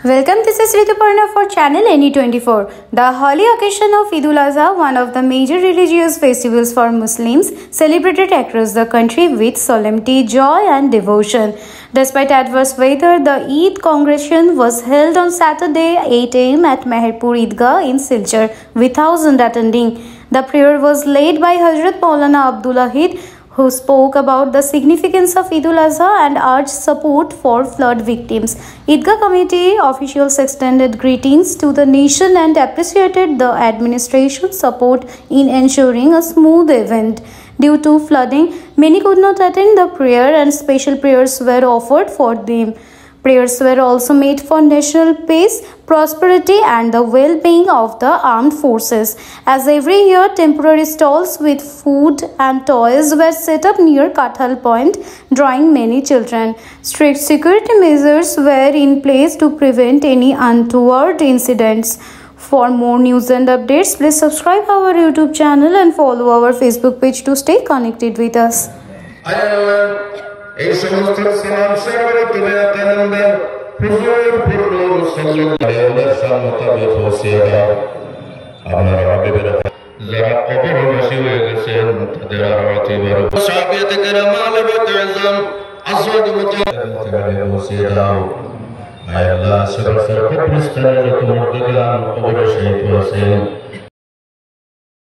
Welcome, this is Rituparna for channel NE24. The holy occasion of Eid ul-Azha, one of the major religious festivals for Muslims, celebrated across the country with solemnity, joy and devotion. Despite adverse weather, the Eid congregation was held on Saturday 8 am at Meherpur Eidgah in Silchar, with thousands attending. The prayer was led by Hazrat Maulana Abdul Ahid, who spoke about the significance of Eid ul-Azha and urged support for flood victims. Eidgah committee officials extended greetings to the nation and appreciated the administration's support in ensuring a smooth event. Due to flooding, many could not attend the prayer and special prayers were offered for them. Prayers were also made for national peace, prosperity and the well-being of the armed forces. As every year, temporary stalls with food and toys were set up near Kathal Point, drawing many children. Strict security measures were in place to prevent any untoward incidents. For more news and updates, please subscribe our YouTube channel and follow our Facebook page to stay connected with us. এই সমস্ত সালাম সরবরাহ করে আনন্দের হুজুর পূর্ণ সাল্লাল্লাহু আলাইহি ওয়াসাল্লাম পৌঁছেরা আপনারা হাবিবের যারা কবরবাসী হয়ে গেছেন তাদের আরতি বড় সাহাবিয়াত کرام আলবত আযম আসওয়াদ মুতাআল্লিম পৌঁছেরা আয় আল্লাহ সরফর কবরস্থানে যত মুর্দাগান কবর শহীদ হয়েছেন